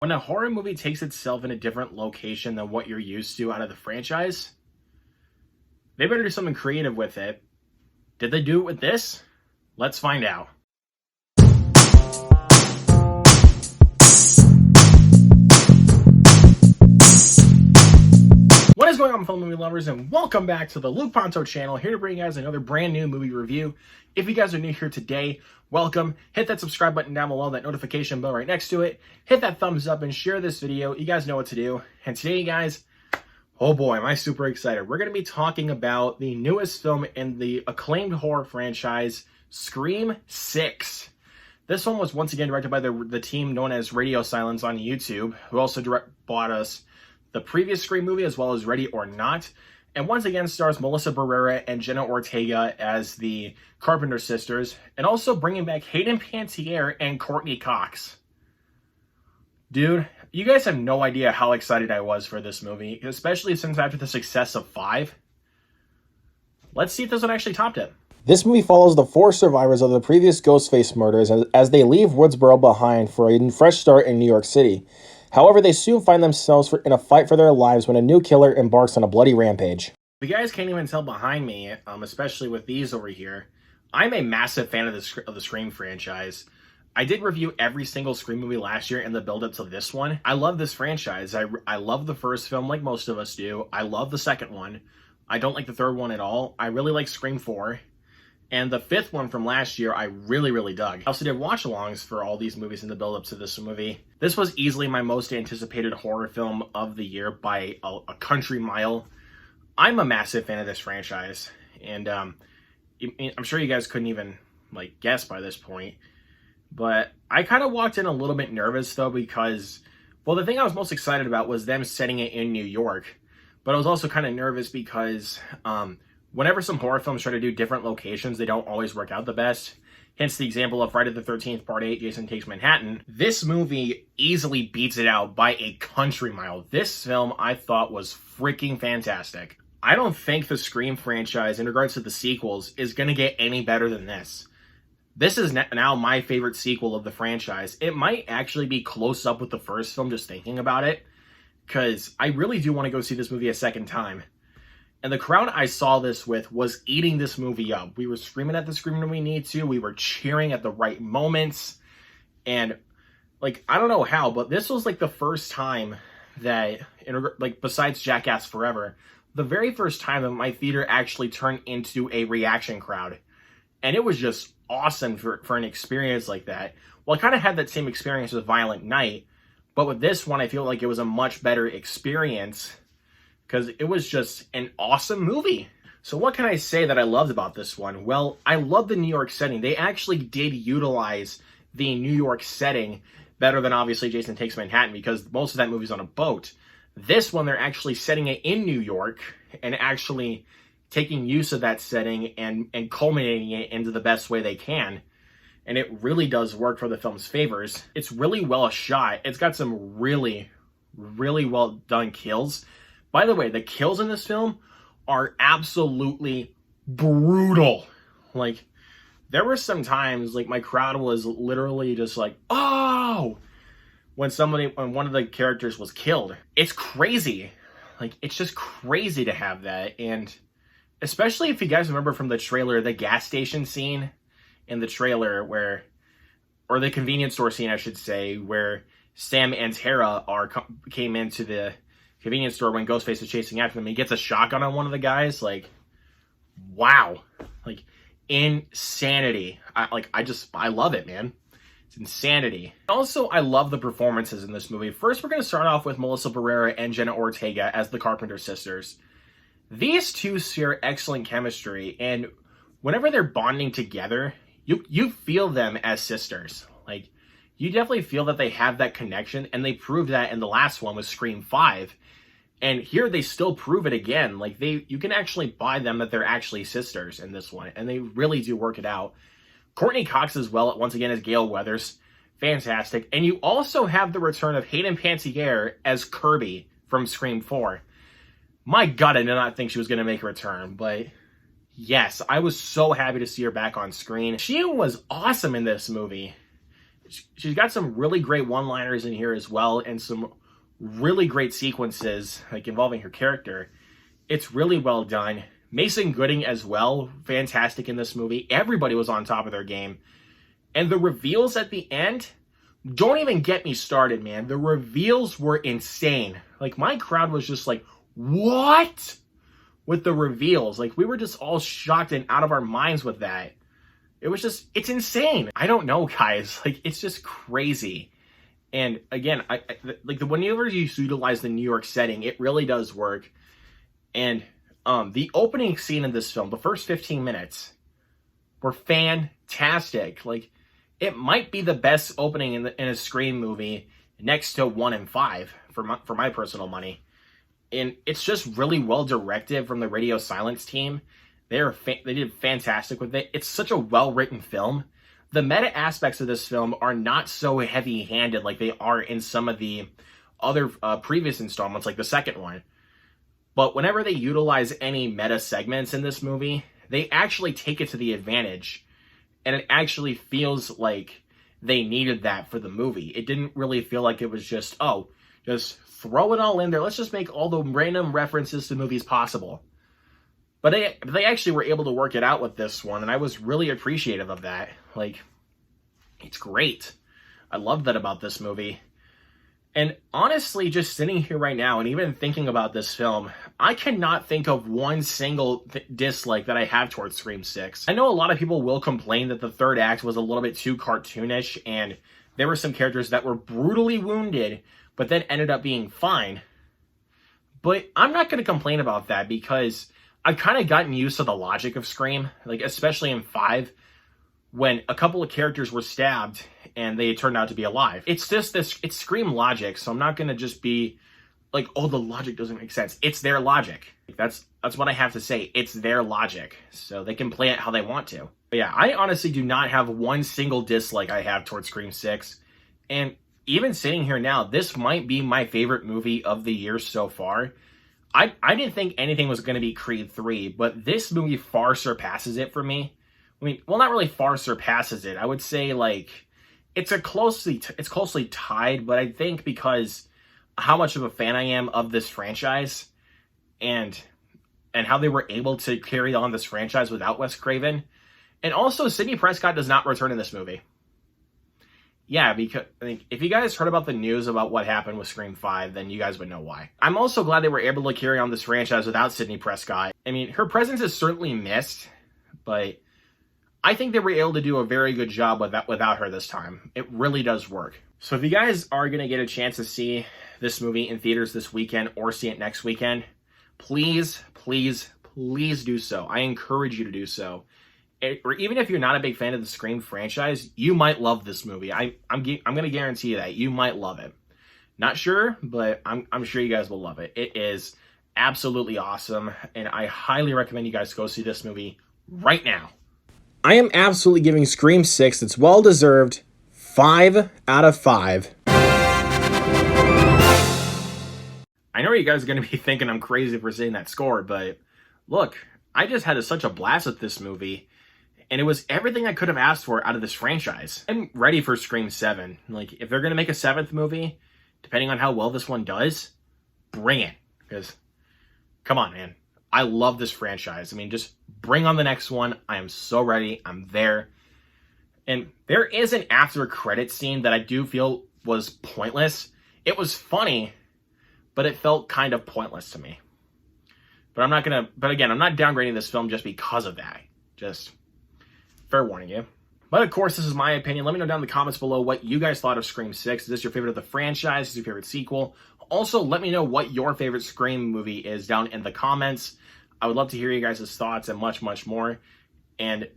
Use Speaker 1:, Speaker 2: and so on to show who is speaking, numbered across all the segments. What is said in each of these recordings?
Speaker 1: When a horror movie takes itself in a different location than what you're used to out of the franchise, they better do something creative with it. Did they do it with this? Let's find out. What is going on, fellow movie lovers, and welcome back to the Luke Ponto channel, here to bring you guys another brand new movie review. If you guys are new here today, welcome. Hit that subscribe button down below, that notification bell right next to it. Hit that thumbs up and share this video. You guys know what to do. And today, guys, oh boy, am I super excited. We're going to be talking about the newest film in the acclaimed horror franchise, Scream 6. This one was once again directed by the team known as Radio Silence on YouTube, who also bought us the previous Scream movie as well as Ready or Not. And once again stars Melissa Barrera and Jenna Ortega as the Carpenter sisters, and also bringing back Hayden Panettiere and Courtney Cox. Dude, you guys have no idea how excited I was for this movie, especially since after the success of 5. Let's see if this one actually topped it.
Speaker 2: This movie follows the 4 survivors of the previous Ghostface murders as they leave Woodsboro behind for a fresh start in New York City. However, they soon find themselves in a fight for their lives when a new killer embarks on a bloody rampage.
Speaker 1: If you guys can't even tell behind me, especially with these over here, I'm a massive fan of the Scream franchise. I did review every single Scream movie last year in the build-up to this one. I love this franchise. I love the first film like most of us do. I love the second one. I don't like the third one at all. I really like Scream 4. And the 5th one from last year, I really dug. I also did watch-alongs for all these movies in the build-up to this movie. This was easily my most anticipated horror film of the year by a country mile. I'm a massive fan of this franchise, and I'm sure you guys couldn't even guess by this point. But I kind of walked in a little bit nervous, though, because, well, the thing I was most excited about was them setting it in New York. But I was also kind of nervous because whenever some horror films try to do different locations, they don't always work out the best. Hence the example of Friday the 13th Part 8, Jason Takes Manhattan. This movie easily beats it out by a country mile. This film I thought was freaking fantastic. I don't think the Scream franchise, in regards to the sequels, is going to get any better than this. This is now my favorite sequel of the franchise. It might actually be close up with the first film, just thinking about it, because I really do want to go see this movie a second time. And the crowd I saw this with was eating this movie up. We were screaming at the scream when we need to. We were cheering at the right moments. And, I don't know how, but this was, the first time that, besides Jackass Forever, the very first time that my theater actually turned into a reaction crowd. And it was just awesome for an experience like that. Well, I kind of had that same experience with Violent Night, but with this one, I feel like it was a much better experience, because it was just an awesome movie. So what can I say that I loved about this one? Well, I love the New York setting. They actually did utilize the New York setting better than obviously Jason Takes Manhattan, because most of that movie's on a boat. This one, they're actually setting it in New York and actually taking use of that setting and culminating it into the best way they can. And it really does work for the film's favors. It's really well shot. It's got some really well done kills. By the way, the kills in this film are absolutely brutal. There were some times, my crowd was literally just oh! When one of the characters was killed. It's crazy. It's just crazy to have that. And especially if you guys remember from the trailer, the gas station scene in the trailer or the convenience store scene, I should say, where Sam and Tara came into the convenience store when Ghostface is chasing after them. He gets a shotgun on one of the guys. Wow. Insanity. I love it, man. It's insanity. Also, I love the performances in this movie. First, we're going to start off with Melissa Barrera and Jenna Ortega as the Carpenter sisters. These two share excellent chemistry, and whenever they're bonding together, you feel them as sisters. You definitely feel that they have that connection, and they proved that in the last one with Scream 5. And here they still prove it again. You can actually buy them that they're actually sisters in this one, and they really do work it out. Courtney Cox as well, once again, as Gale Weathers. Fantastic. And you also have the return of Hayden Panettiere as Kirby from Scream 4. My God, I did not think she was going to make a return, but yes, I was so happy to see her back on screen. She was awesome in this movie. she's got some really great one-liners in here as well, and some really great sequences like involving her character. It's really well done. Mason Gooding as well, fantastic in this movie. Everybody was on top of their game. And the reveals at the end, don't even get me started, man. The reveals were insane. Like, my crowd was just like, what? With the reveals. Like, we were just all shocked and out of our minds with that. It was just, it's insane. I don't know, guys. Like, it's just crazy. And again, like, whenever you utilize the New York setting, it really does work. And the opening scene in this film, the first 15 minutes, were fantastic. Like, it might be the best opening in a Scream movie, next to 1 and 5 for my personal money. And it's just really well directed from the Radio Silence team. They did fantastic with it. It's such a well written film. The meta aspects of this film are not so heavy handed like they are in some of the other previous installments, like the second one. But whenever they utilize any meta segments in this movie, they actually take it to the advantage. And it actually feels like they needed that for the movie. It didn't really feel like it was just, oh, just throw it all in there. Let's just make all the random references to movies possible. But they actually were able to work it out with this one, and I was really appreciative of that. Like, it's great. I love that about this movie. And honestly, just sitting here right now and even thinking about this film, I cannot think of one single dislike that I have towards Scream 6. I know a lot of people will complain that the third act was a little bit too cartoonish, and there were some characters that were brutally wounded, but then ended up being fine. But I'm not going to complain about that because I've kind of gotten used to the logic of Scream, like especially in 5, when a couple of characters were stabbed and they turned out to be alive. It's just this, it's Scream logic, so I'm not going to just be like, oh, the logic doesn't make sense. It's their logic. That's what I have to say. It's their logic, so they can play it how they want to. But yeah, I honestly do not have one single dislike I have towards Scream 6. And even sitting here now, this might be my favorite movie of the year so far. I didn't think anything was going to be Creed 3, but this movie far surpasses it for me. I mean, well, not really far surpasses it. I would say, like, it's closely tied, but I think because how much of a fan I am of this franchise and how they were able to carry on this franchise without Wes Craven. And also, Sidney Prescott does not return in this movie. Yeah, because I think if you guys heard about the news about what happened with Scream 5, then you guys would know why. I'm also glad they were able to carry on this franchise without Sidney Prescott. I mean, her presence is certainly missed, but I think they were able to do a very good job without her this time. It really does work. So if you guys are going to get a chance to see this movie in theaters this weekend or see it next weekend, please, please, please do so. I encourage you to do so. Or even if you're not a big fan of the Scream franchise, you might love this movie. I'm going to guarantee you that. You might love it. Not sure, but I'm sure you guys will love it. It is absolutely awesome, and I highly recommend you guys go see this movie right now.
Speaker 2: I am absolutely giving Scream 6 its well-deserved 5 out of 5.
Speaker 1: I know you guys are going to be thinking I'm crazy for saying that score, but look, I just had such a blast with this movie. And it was everything I could have asked for out of this franchise. I'm ready for Scream 7. Like, if they're going to make a 7th movie, depending on how well this one does, bring it. Because, come on, man. I love this franchise. I mean, just bring on the next one. I am so ready. I'm there. And there is an after credit scene that I do feel was pointless. It was funny, but it felt kind of pointless to me. But again, I'm not downgrading this film just because of that. Just fair warning you. But of course, this is my opinion. Let me know down in the comments below what you guys thought of Scream 6. Is this your favorite of the franchise? Is this your favorite sequel? Also, let me know what your favorite Scream movie is down in the comments. I would love to hear you guys' thoughts and much, much more. And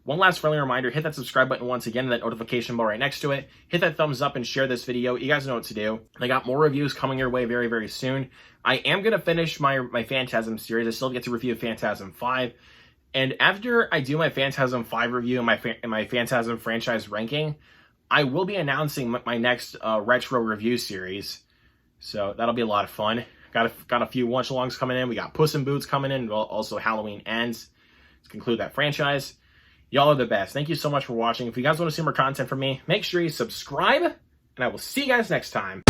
Speaker 1: one last friendly reminder, hit that subscribe button once again and that notification bell right next to it. Hit that thumbs up and share this video. You guys know what to do. I got more reviews coming your way very, very soon. I am going to finish my Phantasm series. I still get to review Phantasm 5. And after I do my Phantasm 5 review and my Phantasm franchise ranking, I will be announcing my next retro review series. So that'll be a lot of fun. Got a few watch-alongs coming in. We got Puss in Boots coming in, and also Halloween Ends to conclude that franchise. Y'all are the best. Thank you so much for watching. If you guys want to see more content from me, make sure you subscribe, and I will see you guys next time.